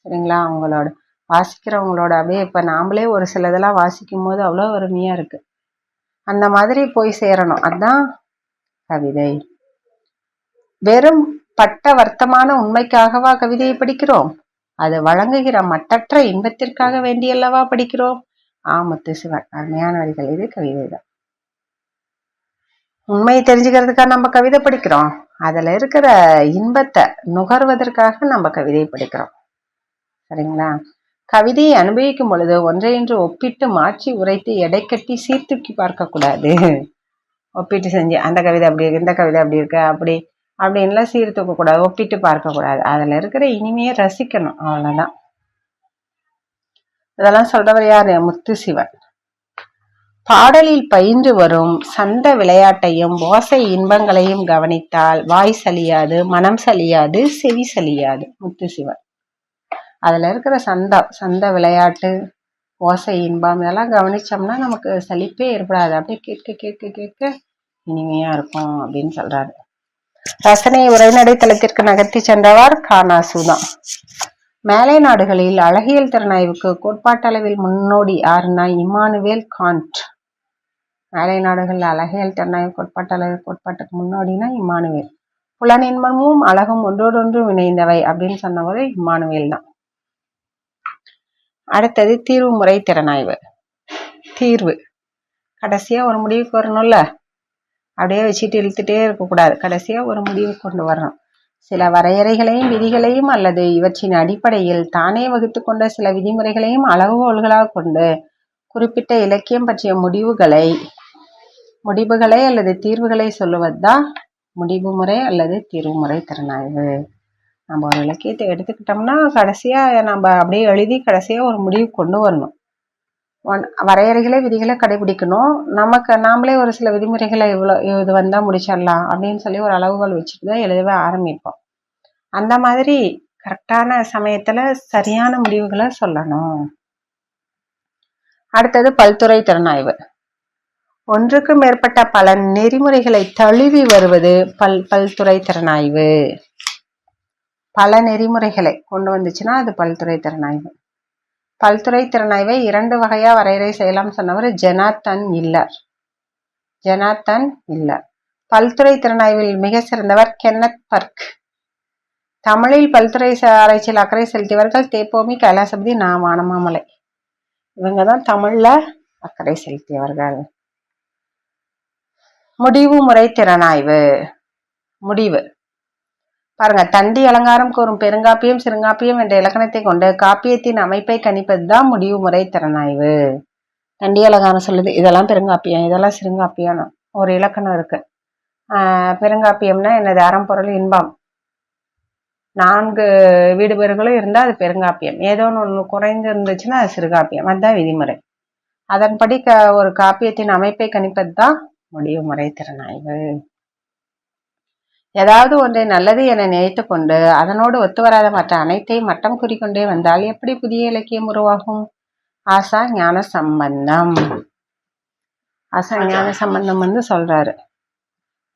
சரிங்களா? அவங்களோட வாசிக்கிறவங்களோட அப்படியே இப்ப நாமளே ஒரு சிலதெல்லாம் வாசிக்கும் போது அவ்வளோ அருமையா இருக்கு. அந்த மாதிரி போய் சேரணும். அதுதான் கவிதை. வெறும் பட்ட வர்த்தமான உண்மைக்காகவா கவிதையை படிக்கிறோம்? அது வழங்குகிற மட்டற்ற இன்பத்திற்காக வேண்டியல்லவா படிக்கிறோம்? முத்துசிவன். அருமையான வரிகள். இது கவிதை தான். உண்மையை தெரிஞ்சுக்கிறதுக்காக நம்ம கவிதை படிக்கிறோம், அதுல இருக்கிற இன்பத்தை நுகர்வதற்காக நம்ம கவிதை படிக்கிறோம். சரிங்களா? கவிதையை அனுபவிக்கும் பொழுது ஒன்றையொன்று ஒப்பிட்டு மாற்றி உரைத்து எடை கட்டி சீர்தூக்கி பார்க்க கூடாது. ஒப்பிட்டு செஞ்சு அந்த கவிதை அப்படி இருக்கு, இந்த கவிதை அப்படி இருக்கு, அப்படி அப்படின்லாம் சீர்தூக்க கூடாது, ஒப்பிட்டு பார்க்க கூடாது. அதுல இருக்கிற இனிமையை ரசிக்கணும், அவ்வளவுதான். இதெல்லாம் சொல்றவர் யாரு? முத்துசிவன். பாடலில் பயின்று வரும் சந்த விளையாட்டையும் ஓசை இன்பங்களையும் கவனித்தால் வாய் சலியாது, மனம் சலியாது, செவி சலியாது. முத்துசிவன். அதுல இருக்கிற சந்த விளையாட்டு, ஓசை இன்பம் இதெல்லாம் கவனிச்சோம்னா நமக்கு சலிப்பே ஏற்படாது. அப்படியே கேட்க கேட்க கேட்க இனிமையா இருக்கும் அப்படின்னு சொல்றாரு. ரசனை உரைநடை தளத்திற்கு நகர்த்தி சென்றவர் கானாசுதான். மேலை நாடுகளில் அழகியல் திறனாய்வுக்கு கோட்பாட்டளவில் முன்னோடி யாருன்னா இம்மானுவேல் காண்ட். மேலை நாடுகளில் அழகியல் திறனாய்வு கோட்பாட்டுக்கு முன்னோடினா இம்மானுவேல். புலனின்பமும் அழகும் ஒன்றோடொன்று இணைந்தவை அப்படின்னு சொன்னவர் இம்மானுவேல் தான். அடுத்தது தீர்வு முறை திறனாய்வு. தீர்வு கடைசியா ஒரு முடிவுக்கு வரணும்ல, அப்படியே வச்சுட்டு இழுத்துட்டே இருக்கக்கூடாது. கடைசியா ஒரு முடிவு கொண்டு வரணும். சில வரையறைகளையும் விதிகளையும் அல்லது இவற்றின் அடிப்படையில் தானே வகுத்து கொண்ட சில விதிமுறைகளையும் அளவுகோல்களாக கொண்டு குறிப்பிட்ட இலக்கியம் பற்றிய முடிவுகளை அல்லது தீர்வுகளை சொல்லுவதுதான் முடிவு முறை அல்லது தீர்வு முறை திறனாய்வு. நம்ம ஒரு இலக்கியத்தை எடுத்துக்கிட்டோம்னா கடைசியா நம்ம அப்படியே எழுதி கடைசியா ஒரு முடிவு கொண்டு வரணும். வரையறைகளை விதிகளை கடைபிடிக்கணும். நாமளே ஒரு சில விதிமுறைகளை இது வந்தா முடிச்சிடலாம் அப்படின்னு சொல்லி ஒரு அளவுகோல் வச்சுட்டு தான் எழுதவே ஆரம்பிப்போம். அந்த மாதிரி கரெக்டான சமயத்துல சரியான முடிவுகளை சொல்லணும். அடுத்தது பல்துறை திறனாய்வு. ஒன்றுக்கு மேற்பட்ட பல நெறிமுறைகளை தழுவி வருவது பல்துறை திறனாய்வு. பல நெறிமுறைகளை கொண்டு வந்துச்சுன்னா அது பல்துறை திறனாய்வு. பல்துறை திறனாய்வை 2 வகையா வரையறை செய்யலாம் சொன்னவர் ஜொனாத்தன் இல்லர். பல்துறை திறனாய்வில் மிக சிறந்தவர் கென்னத் பர்க். தமிழில் பல்துறை ஆராய்ச்சியில் அக்கறை செலுத்தியவர்கள் தேப்போமி, கைலாசபதி, வானமாமலை. இவங்கதான் தமிழ்ல அக்கறை செலுத்தியவர்கள். முடிவு முறை திறனாய்வு. முடிவு பாருங்க, தண்டி அலங்காரம் கூறும் பெருங்காப்பியம் சிறுங்காப்பியம் என்ற இலக்கணத்தை கொண்டு காப்பியத்தின் அமைப்பை கணிப்பதுதான் முடிவு முறை திறனாய்வு. தண்டி அலங்காரம் சொல்லுது இதெல்லாம் பெருங்காப்பியம், இதெல்லாம் சிறுங்காப்பியம். ஒரு இலக்கணம் இருக்கு. பெருங்காப்பியம்னா என்னது? அறம்பொருள் இன்பம் 4 வீடு பேர்களும் இருந்தா அது பெருங்காப்பியம். ஏதோ ஒன்று குறைந்து இருந்துச்சுன்னா அது சிறுகாப்பியம். அதுதான் விதிமுறை. அதன்படி ஒரு காப்பியத்தின் அமைப்பை கணிப்பது தான் முடிவு முறை திறனாய்வு. ஏதாவது ஒன்றை நல்லது என நினைத்து கொண்டு அதனோடு ஒத்து வராத மற்ற அனைத்தையும் மட்டம் கூறிக்கொண்டே வந்தால் எப்படி புதிய இலக்கியம் உருவாகும்? ஆசா ஞான சம்பந்தம் வந்து சொல்றாரு.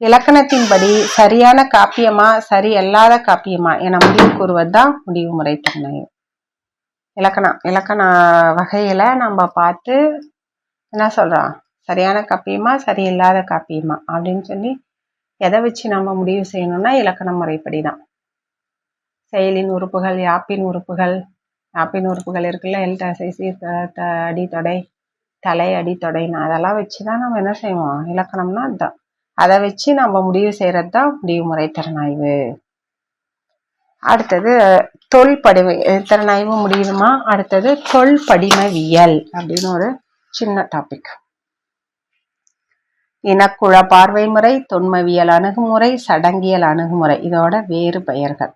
இலக்கணத்தின்படி சரியான காப்பியமா சரி அல்லாத காப்பியமா என முடிவு கூறுவதுதான் முடிவு முறை திறனாய்வு. இலக்கண வகையில நம்ம பார்த்து என்ன சொல்றோம், சரியான காப்பியமா சரியில்லாத காப்பியமா அப்படின்னு சொல்லி எதை வச்சு நம்ம முடிவு செய்யணும்னா இலக்கண முறைப்படிதான். செயலின் உறுப்புகள், யாப்பின் உறுப்புகள் இருக்குல்ல, எல்தசை சீர்த்த அடி தொடை தலை அடி தொடைன்னு அதெல்லாம் வச்சுதான் நம்ம என்ன செய்வோம், இலக்கணம்னா அதுதான். அதை வச்சு நம்ம முடிவு செய்யறது தான் முடிவு முறை திறனாய்வு. அடுத்தது தொல்படிமை திறனாய்வு முடியுமா? அடுத்தது தொல்படிமவியல் அப்படின்னு ஒரு சின்ன டாபிக். இனக்குழ பார்வை முறை, தொன்மவியல் அணுகுமுறை, சடங்கியல் அணுகுமுறை இதோட வேறு பெயர்கள்.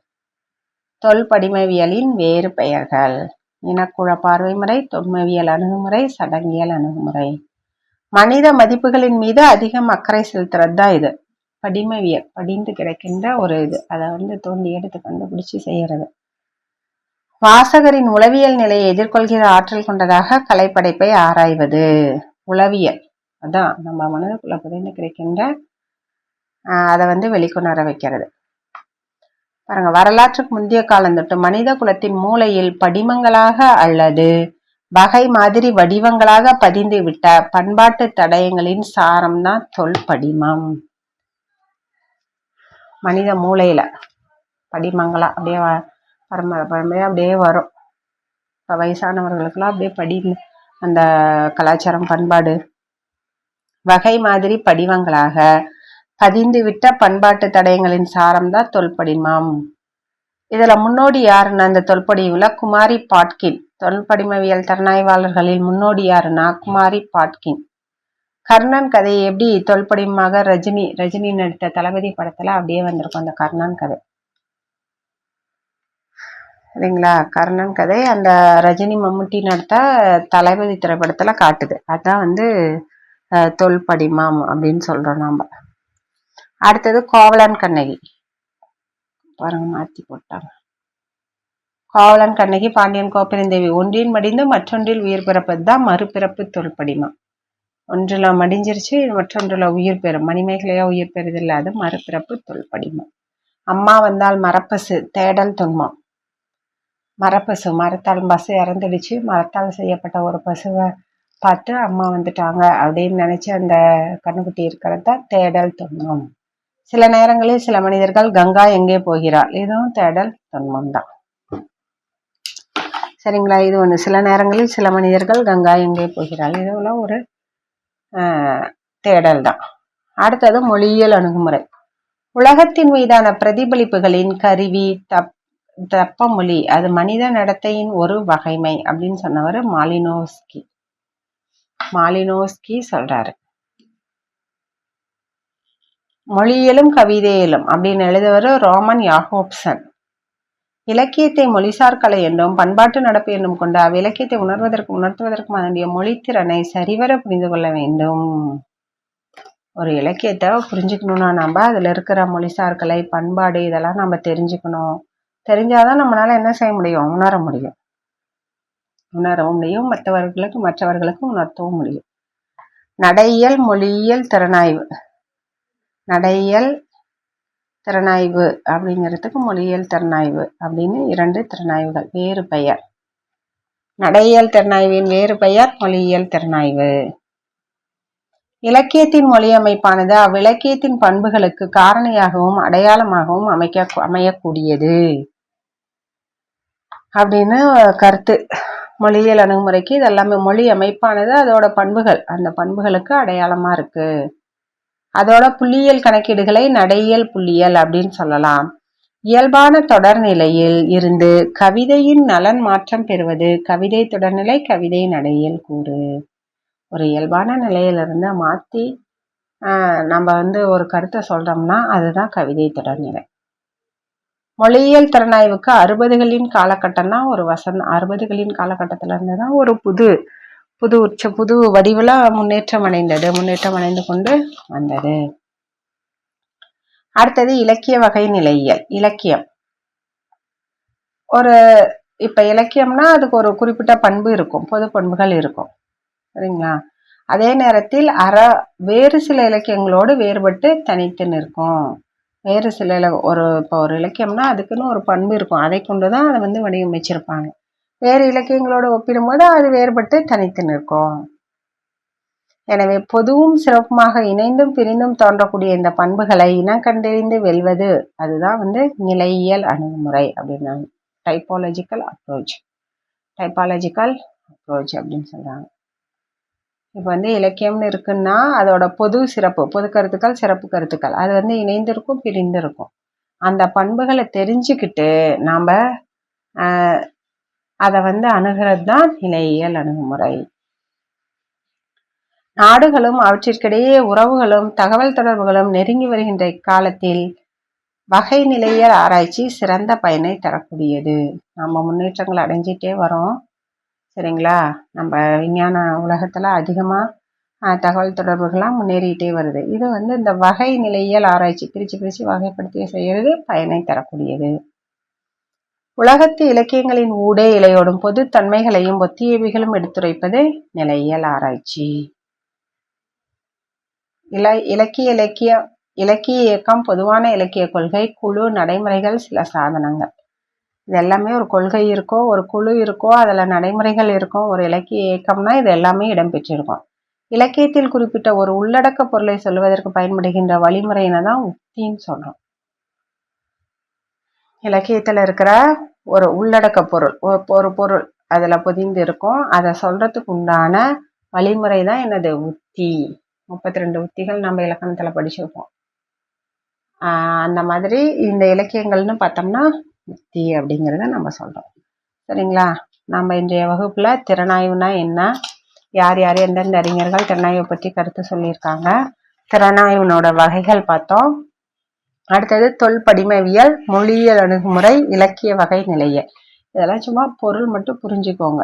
தொல்படிமவியலின் வேறு பெயர்கள்: இனக்குழ பார்வை முறை, தொன்மவியல் அணுகுமுறை, சடங்கியல் அணுகுமுறை. மனித மதிப்புகளின் மீது அதிகம் அக்கறை செலுத்துறது தான் இது படிமவியல். படிந்து கிடைக்கின்ற ஒரு இது, அதை வந்து தோண்டி எடுத்து கண்டுபிடிச்சு செய்யறது. வாசகரின் உளவியல் நிலையை எதிர்கொள்கிற ஆற்றல் கொண்டதாக கலைப்படைப்பை ஆராய்வது. உளவியல் அதான் நம்ம மனதுக்குள்ள புரிந்து கிடைக்கின்ற அதை வந்து வெளிக்கொணர வைக்கிறது. பாருங்க, வரலாற்றுக்கு முந்தைய காலம் தொட்டு மனித குலத்தின் மூளையில் படிமங்களாக அல்லது வகை மாதிரி வடிவங்களாக பதிந்து விட்ட பண்பாட்டு தடயங்களின் சாரம் தான் தொல்படிமம். மனித மூளையில படிமங்களா அப்படியே பரம்பரையா அப்படியே வரும். இப்ப வயசானவர்களுக்கெல்லாம் அப்படியே அந்த கலாச்சாரம் பண்பாடு வகை மாதிரி படிவங்களாக பதிந்து விட்ட பண்பாட்டு தடயங்களின் சாரம் தான் தொல்படிமம். இதுல முன்னோடி யாருன்னா இந்த தொல்படிவுல குமாரி பாட்கின். தொல்படிமவியல் திறனாய்வாளர்களில் முன்னோடி யாருன்னா குமாரி பாட்கின். கர்ணன் கதை எப்படி தொல்படிமாக ரஜினி நடித்த தளபதி படத்துல அப்படியே வந்திருக்கும் அந்த கர்ணன் கதை. சரிங்களா? கர்ணன் கதை அந்த ரஜினி மம்முட்டி நடித்த தளபதி திரைப்படத்துல காட்டுது. அதான் வந்து தொல்படிமம் அப்படின்னு சொல்றோம் நாம. அடுத்தது கோவலன் கண்ணகி. பாருங்க, மாத்தி போட்டாங்க. கோவலன் கண்ணகி பாண்டியன் கோப்பெருந்தேவி ஒன்றின் மடிந்து மற்றொன்றில் உயிர் பிறப்பது தான் மறுபிறப்பு தொல்படிமம். ஒன்றுல மடிஞ்சிருச்சு, மற்றொன்றுல உயிர் பெறும். மணிமேகலையா உயிர் பெறுதில்லை, அது மறுபிறப்பு தொல்படிமம். அம்மா வந்தால் மரப்பசு தேடல் துன்பம். மரப்பசு, மரத்தால் பசு இறந்துடுச்சு, மரத்தால் செய்யப்பட்ட ஒரு பசுவை பார்த்து அம்மா வந்துட்டாங்க அப்படின்னு நினைச்சு அந்த கண்ணுக்குட்டி இருக்கிறது தான் தேடல் துன்பம். சில நேரங்களில் சில மனிதர்கள் கங்கா எங்கே போகிறாள், இதுவும் தேடல் துன்பம் தான். சரிங்களா? இது ஒண்ணு. சில நேரங்களில் சில மனிதர்கள் கங்கா எங்கே போகிறாள், இதுவெல்லாம் ஒரு தேடல் தான். அடுத்தது மொழியியல் அணுகுமுறை. உலகத்தின் மீதான பிரதிபலிப்புகளின் கருவி தப்ப மொழி, அது மனித நடத்தையின் ஒரு வகைமை அப்படின்னு சொன்னவர் மாலினோஸ்கி சொல்றாரு. மொழியியலும் கவிதையிலும் அப்படின்னு எழுதுவர் ரோமன் யாகோப்சன். இலக்கியத்தை மொழிசார் கலை என்றும் பண்பாட்டு நடப்பு என்றும் கொண்டு அவ்விலக்கியத்தை உணர்த்துவதற்கும் அதனுடைய மொழித்திறனை சரிவர புரிந்து கொள்ள வேண்டும். ஒரு இலக்கியத்தை புரிஞ்சுக்கணும்னா நம்ம அதுல இருக்கிற மொழிசார் கலை, பண்பாடு இதெல்லாம் நம்ம தெரிஞ்சுக்கணும். தெரிஞ்சாதான் நம்மளால என்ன செய்ய முடியும், உணரவும் முடியும், மற்றவர்களுக்கு உணர்த்தவும் முடியும். நடையியல் மொழியியல் திறனாய்வு. நடையியல் திறனாய்வு அப்படிங்கிறதுக்கு மொழியியல் திறனாய்வு அப்படின்னு 2 திறனாய்வுகள், வேறு பெயர். நடையியல் திறனாய்வின் வேறு பெயர் மொழியியல் திறனாய்வு. இலக்கியத்தின் மொழி அமைப்பானது அவ்விலக்கியத்தின் பண்புகளுக்கு காரணியாகவும் அடையாளமாகவும் அமையக்கூடியது அப்படின்னு கருத்து. மொழியியல் அணுகுமுறைக்கு இதெல்லாமே மொழி அமைப்பானது அதோட பண்புகள், அந்த பண்புகளுக்கு அடையாளமா இருக்கு. அதோட புள்ளியியல் கணக்கீடுகளை நடையியல் புள்ளியியல் அப்படின்னு சொல்லலாம். இயல்பான தொடர்நிலையில் இருந்து கவிதையின் நலன் மாற்றம் பெறுவது கவிதை தொடர்நிலை, கவிதை நடையியல் கூறு. ஒரு இயல்பான நிலையிலிருந்து மாற்றி நம்ம வந்து ஒரு கருத்தை சொல்றோம்னா அதுதான் கவிதை தொடர்நிலை. மொழியியல் திறனாய்வுக்கு 60களின் காலகட்டம் தான் ஒரு வசந்தம். 60களின் காலகட்டத்துல இருந்துதான் ஒரு புது வடிவுல முன்னேற்றம் அடைந்து கொண்டு வந்தது. அடுத்தது இலக்கிய வகை நிலையியல். இலக்கியம் இப்ப இலக்கியம்னா அதுக்கு ஒரு குறிப்பிட்ட பண்பு இருக்கும், பொது பண்புகள் இருக்கும். சரிங்களா? அதே நேரத்தில் வேறு சில இலக்கியங்களோடு வேறுபட்டு தனித்து நிற்கும். வேறு சில இப்போ ஒரு இலக்கியம்னா அதுக்குன்னு ஒரு பண்பு இருக்கும், அதை கொண்டுதான் அதை வந்து வடிவமைச்சிருப்பாங்க. வேறு இலக்கியங்களோடு ஒப்பிடும்போது அது வேறுபட்டு தனித்து நிற்கும். எனவே பொதுவும் சிறப்புமாக இணைந்தும் பிரிந்தும் தோன்றக்கூடிய இந்த பண்புகளை இனம் கண்டறிந்து வெல்வது அதுதான் வந்து நிலையியல் அணுகுமுறை அப்படின்னா டைப்பாலஜிக்கல் அப்ரோச் அப்படின்னு சொல்றாங்க. இப்ப வந்து இலக்கியம்னு இருக்குன்னா அதோட பொது கருத்துக்கள், சிறப்பு கருத்துக்கள் அது வந்து இணைந்திருக்கும், பிரிந்திருக்கும். அந்த பண்புகளை தெரிஞ்சுக்கிட்டு நாம அதை வந்து அணுகிறது தான் நிலையியல் அணுகுமுறை. நாடுகளும் அவற்றிற்கிடையே உறவுகளும் தகவல் தொடர்புகளும் நெருங்கி வருகின்ற இக்காலத்தில் வகை நிலையியல் ஆராய்ச்சி சிறந்த பயனை தரக்கூடியது. நம்ம முன்னேற்றங்கள் அடைஞ்சிட்டே வரோம். சரிங்களா? நம்ம விஞ்ஞான உலகத்துல அதிகமா தகவல் தொடர்புகள்லாம் முன்னேறிட்டே வருது. இது வந்து இந்த வகை நிலையியல் ஆராய்ச்சி பிரிச்சு வகைப்படுத்தி செய்யறது பயனை தரக்கூடியது. உலகத்து இலக்கியங்களின் ஊடே இலையோடும் பொது தன்மைகளையும் ஒத்தியவிகளும் எடுத்துரைப்பது நிலையியல் ஆராய்ச்சி. இலக்கிய இயக்கம், பொதுவான இலக்கிய கொள்கை, குழு, நடைமுறைகள், சில சாதனங்கள். இது எல்லாமே ஒரு கொள்கை இருக்கும், ஒரு குழு இருக்கும், அதுல நடைமுறைகள் இருக்கும். ஒரு இலக்கிய இயக்கம்னா இது எல்லாமே இடம்பெற்றிருக்கும். இலக்கியத்தில் குறிப்பிட்ட ஒரு உள்ளடக்க பொருளை சொல்லுவதற்கு பயன்படுகின்ற வழிமுறையினை தான் உத்தின்னு சொல்றோம். இலக்கியத்துல இருக்கிற ஒரு உள்ளடக்க பொருள், ஒரு பொருள் அதுல பொதிந்து இருக்கும், அதை சொல்றதுக்கு உண்டான வழிமுறை தான் என்னது? உத்தி. 32 உத்திகள் நம்ம இலக்கணத்துல படிச்சிருப்போம். அந்த மாதிரி இந்த இலக்கியங்கள்னு பார்த்தோம்னா உத்தி அப்படிங்கிறத நம்ம சொல்றோம். சரிங்களா? நம்ம இன்றைய வகுப்புல திறனாய்வுனா என்ன, யார் யார் எந்தெந்த அறிஞர்கள் திறனாய்வை பற்றி கருத்து சொல்லியிருக்காங்க. திறனாய்வினோட வகைகள் பார்த்தோம். அடுத்தது தொல்படிமவியல், மொழியியல் அணுகுமுறை, இலக்கிய வகை, நிலைய. இதெல்லாம் சும்மா பொருள் மட்டும் புரிஞ்சுக்கோங்க.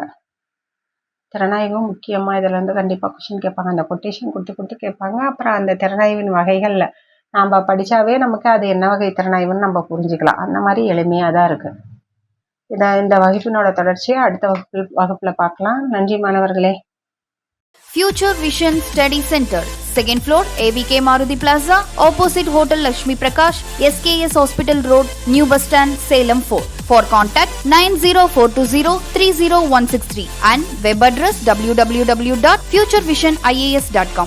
திறனாய்வும் முக்கியமா இதுல இருந்து கண்டிப்பா கொஸ்டின் கேட்பாங்க. அந்த கொட்டேஷன் கொடுத்து கேட்பாங்க. அப்புறம் அந்த திறனாய்வின் வகைகள்ல நாம படிச்சாவே நமக்கு அது என்ன வகை திறனாய்வுன்னு நம்ம புரிஞ்சுக்கலாம். அந்த மாதிரி எளிமையா தான் இருக்கு. இந்த வகுப்பினோட தொடர்ச்சியை அடுத்த வகுப்புல பார்க்கலாம். நன்றி மாணவர்களே. Future Vision Study Center, 2nd floor, AVK Maruti Plaza, opposite Hotel Lakshmi Prakash, SKS Hospital Road, New Bus Stand, Salem 4. For contact 90420 30163 and web address www.futurevision.ias.com.